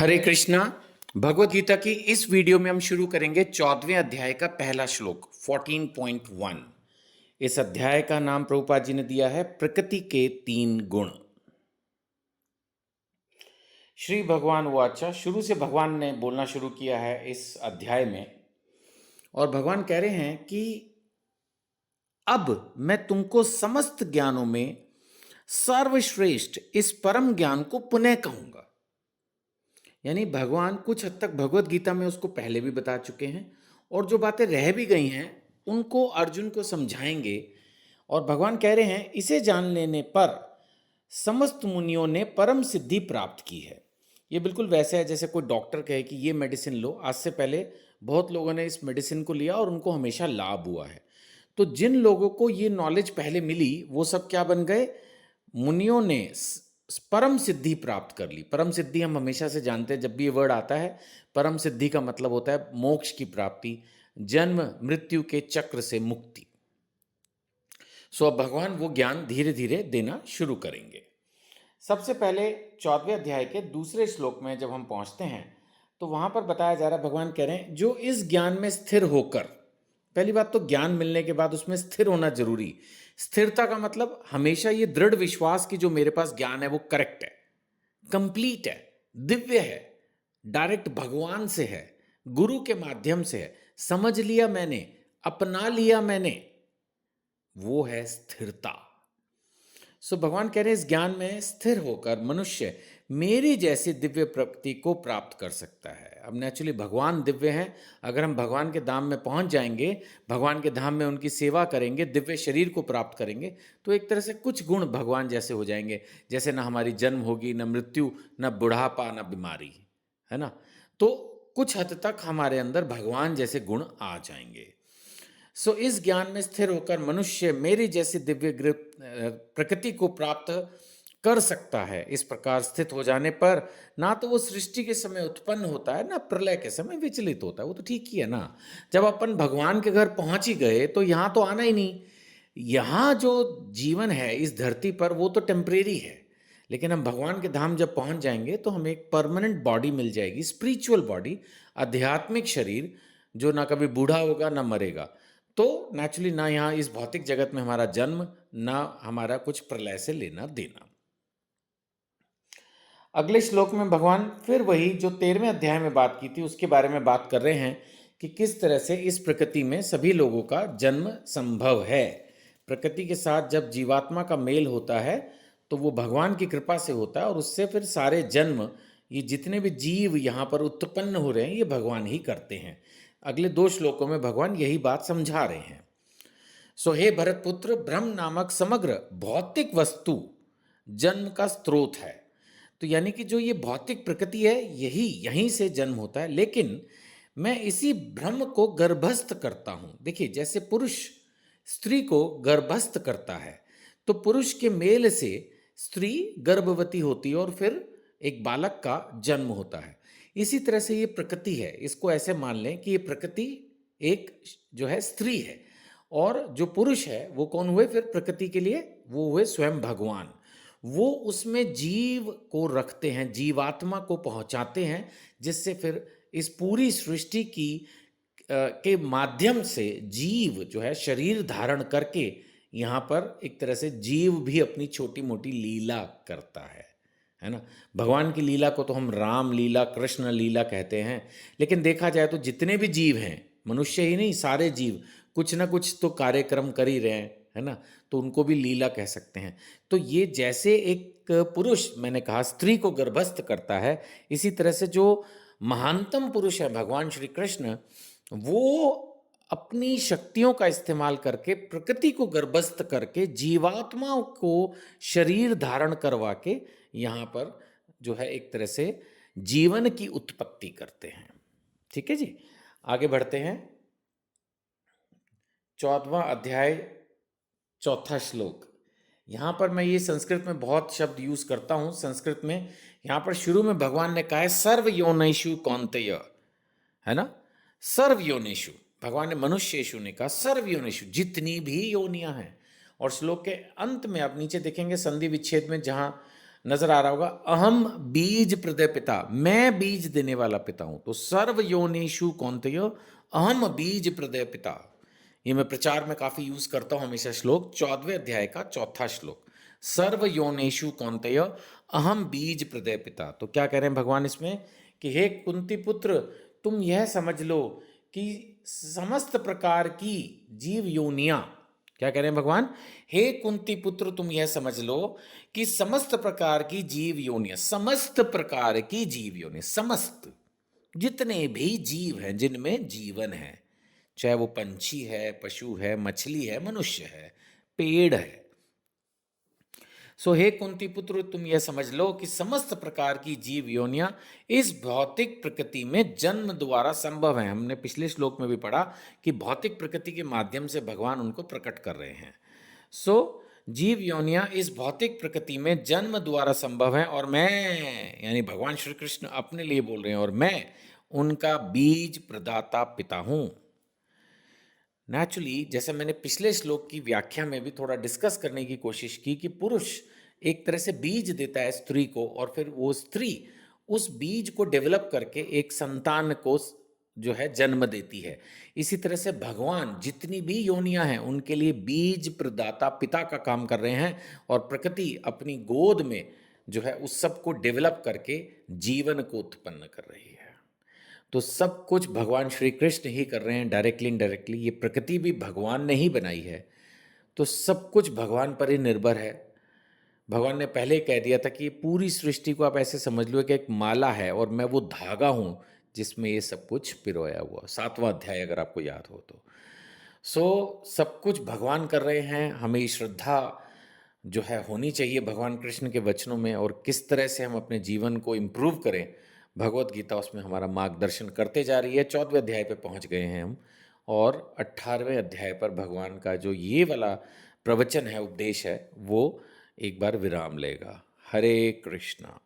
हरे कृष्णा। भगवत गीता की इस वीडियो में हम शुरू करेंगे 14वें अध्याय का पहला श्लोक 14.1। इस अध्याय का नाम प्रभुपाद जी ने दिया है प्रकृति के तीन गुण। श्री भगवान वाचा, शुरू से भगवान ने बोलना शुरू किया है इस अध्याय में, और भगवान कह रहे हैं कि अब मैं तुमको समस्त ज्ञानों में सर्वश्रेष्ठ इस परम ज्ञान को पुनः कहूंगा। यानी भगवान कुछ हद तक भगवत गीता में उसको पहले भी बता चुके हैं, और जो बातें रह भी गई हैं उनको अर्जुन को समझाएंगे। और भगवान कह रहे हैं इसे जान लेने पर समस्त मुनियों ने परम सिद्धि प्राप्त की है। ये बिल्कुल वैसे है जैसे कोई डॉक्टर कहे कि ये मेडिसिन लो। आज से पहले बहुत लोगों ने इस मेडिसिन को लिया और उनको हमेशा लाभ हुआ है। तो जिन लोगों को ये नॉलेज पहले मिली वो सब क्या बन गए? मुनियों ने परम सिद्धि प्राप्त कर ली। परम सिद्धि हम हमेशा से जानते हैं, जब भी ये वर्ड आता है परम सिद्धि का मतलब होता है मोक्ष की प्राप्ति, जन्म मृत्यु के चक्र से मुक्ति। सो अब भगवान वो ज्ञान धीरे धीरे देना शुरू करेंगे। सबसे पहले 14वें अध्याय के दूसरे श्लोक में जब हम पहुंचते हैं तो वहां पर बताया जा रहा है, भगवान कह रहे हैं जो इस ज्ञान में स्थिर होकर, पहली बात तो ज्ञान मिलने के बाद उसमें स्थिर होना जरूरी। स्थिरता का मतलब हमेशा ये दृढ़ विश्वास की जो मेरे पास ज्ञान है वो करेक्ट है, कंप्लीट है, दिव्य है, डायरेक्ट भगवान से है, गुरु के माध्यम से है, समझ लिया मैंने, अपना लिया मैंने, वो है स्थिरता। सो भगवान कह रहे हैं इस ज्ञान में स्थिर होकर मनुष्य मेरी जैसी दिव्य प्रकृति को प्राप्त कर सकता है। अब नेचुरली भगवान दिव्य हैं, अगर हम भगवान के धाम में पहुंच जाएंगे, भगवान के धाम में उनकी सेवा करेंगे, दिव्य शरीर को प्राप्त करेंगे, तो एक तरह से कुछ गुण भगवान जैसे हो जाएंगे। जैसे ना हमारी जन्म होगी, न मृत्यु, न बुढ़ापा, न बीमारी, है ना। तो कुछ हद तक हमारे अंदर भगवान जैसे गुण आ जाएंगे। सो इस ज्ञान में स्थिर होकर मनुष्य मेरी जैसी दिव्य प्रकृति को प्राप्त कर सकता है। इस प्रकार स्थित हो जाने पर ना तो वो सृष्टि के समय उत्पन्न होता है, ना प्रलय के समय विचलित होता है। वो तो ठीक ही है ना। जब अपन भगवान के घर पहुंच ही गए तो यहाँ तो आना ही नहीं। यहाँ जो जीवन है इस धरती पर वो तो टेम्परेरी है, लेकिन हम भगवान के धाम जब पहुंच जाएंगे तो हमें एक परमानेंट बॉडी मिल जाएगी, स्पिरिचुअल बॉडी, आध्यात्मिक शरीर, जो ना कभी बूढ़ा होगा ना मरेगा। तो नेचुरली ना यहाँ इस भौतिक जगत में हमारा जन्म, ना हमारा कुछ प्रलय से लेना देना। अगले श्लोक में भगवान फिर वही जो 13वें अध्याय में बात की थी उसके बारे में बात कर रहे हैं कि किस तरह से इस प्रकृति में सभी लोगों का जन्म संभव है। प्रकृति के साथ जब जीवात्मा का मेल होता है तो वो भगवान की कृपा से होता है, और उससे फिर सारे जन्म, ये जितने भी जीव यहाँ पर उत्पन्न हो रहे हैं ये भगवान ही करते हैं। अगले 2 श्लोकों में भगवान यही बात समझा रहे हैं। सो हे भरत पुत्र, ब्रह्म नामक समग्र भौतिक वस्तु जन्म का स्रोत है। तो यानी कि जो ये भौतिक प्रकृति है यही यहीं से जन्म होता है, लेकिन मैं इसी ब्रह्म को गर्भस्थ करता हूं। देखिए, जैसे पुरुष स्त्री को गर्भस्थ करता है तो पुरुष के मेल से स्त्री गर्भवती होती है और फिर एक बालक का जन्म होता है। इसी तरह से ये प्रकृति है, इसको ऐसे मान लें कि ये प्रकृति एक जो है स्त्री है, और जो पुरुष है वो कौन हुए फिर प्रकृति के लिए? वो हुए स्वयं भगवान। वो उसमें जीव को रखते हैं, जीवात्मा को पहुंचाते हैं, जिससे फिर इस पूरी सृष्टि की के माध्यम से जीव जो है शरीर धारण करके यहाँ पर एक तरह से जीव भी अपनी छोटी मोटी लीला करता है ना। भगवान की लीला को तो हम राम लीला, कृष्ण लीला कहते हैं, लेकिन देखा जाए तो जितने भी जीव हैं, मनुष्य ही नहीं सारे जीव कुछ ना कुछ तो कार्यक्रम कर ही रहे हैं, है ना। तो उनको भी लीला कह सकते हैं। तो ये जैसे एक पुरुष, मैंने कहा, स्त्री को गर्भस्थ करता है, इसी तरह से जो महानतम पुरुष है भगवान श्री कृष्ण, वो अपनी शक्तियों का इस्तेमाल करके प्रकृति को गर्भस्थ करके जीवात्माओं को शरीर धारण करवा के यहाँ पर जो है एक तरह से जीवन की उत्पत्ति करते हैं। ठीक है जी, आगे बढ़ते हैं। 14वां अध्याय 4था श्लोक। यहाँ पर मैं ये संस्कृत में बहुत शब्द यूज करता हूँ। संस्कृत में यहाँ पर शुरू में भगवान ने कहा है सर्व योनिषु कौन्तेय, है ना। सर्व योनिषु, भगवान ने मनुष्येषु ने कहा सर्व योनिषु, जितनी भी योनियां हैं। और श्लोक के अंत में आप नीचे देखेंगे संधि विच्छेद में, जहाँ नजर आ रहा होगा, अहम बीज प्रदय पिता, मैं बीज देने वाला पिता हूं। तो सर्व योनिषु कौन्तेय अहम बीज प्रदय पिता, ये मैं प्रचार में काफी यूज करता हूं हमेशा श्लोक, 14वें अध्याय का चौथा श्लोक। सर्व योनिषु कौन्तेय अहम बीज प्रदय पिता। तो क्या कह रहे हैं भगवान इसमें कि हे कुंती पुत्र, तुम यह समझ लो कि समस्त प्रकार की जीव योनियां, क्या कह रहे हैं भगवान, हे कुंती पुत्र तुम यह समझ लो कि समस्त प्रकार की जीव योनियां, समस्त प्रकार की जीव योनियां, समस्त जितने भी जीव हैं जिनमें जीवन है, चाहे वो पंछी है, पशु है, मछली है, मनुष्य है, पेड़ है। सो हे कुंती पुत्र तुम यह समझ लो कि समस्त प्रकार की जीव योनियां इस भौतिक प्रकृति में जन्म द्वारा संभव है। हमने पिछले श्लोक में भी पढ़ा कि भौतिक प्रकृति के माध्यम से भगवान उनको प्रकट कर रहे हैं। सो जीव योनियां इस भौतिक प्रकृति में जन्म द्वारा संभव है, और मैं, यानी भगवान श्री कृष्ण अपने लिए बोल रहे हैं, और मैं उनका बीज प्रदाता पिता हूं। नेचुरली, जैसे मैंने पिछले श्लोक की व्याख्या में भी थोड़ा डिस्कस करने की कोशिश की कि पुरुष एक तरह से बीज देता है स्त्री को, और फिर वो स्त्री उस बीज को डेवलप करके एक संतान को जो है जन्म देती है। इसी तरह से भगवान जितनी भी योनियां हैं उनके लिए बीज प्रदाता पिता का काम कर रहे हैं, और प्रकृति अपनी गोद में जो है उस सब को डेवलप करके जीवन को उत्पन्न कर रही है। तो सब कुछ भगवान श्री कृष्ण ही कर रहे हैं, डायरेक्टली इनडायरेक्टली। ये प्रकृति भी भगवान ने ही बनाई है, तो सब कुछ भगवान पर ही निर्भर है। भगवान ने पहले ही कह दिया था कि पूरी सृष्टि को आप ऐसे समझ लो कि एक माला है और मैं वो धागा हूँ जिसमें ये सब कुछ पिरोया हुआ। 7वां अध्याय अगर आपको याद हो तो। सब कुछ भगवान कर रहे हैं। हमें श्रद्धा जो है होनी चाहिए भगवान कृष्ण के वचनों में, और किस तरह से हम अपने जीवन को इम्प्रूव करें, भगवत गीता उसमें हमारा मार्गदर्शन करते जा रही है। 14वें अध्याय पे पहुंच गए हैं हम, और 18वें अध्याय पर भगवान का जो ये वाला प्रवचन है, उपदेश है, वो एक बार विराम लेगा। हरे कृष्णा।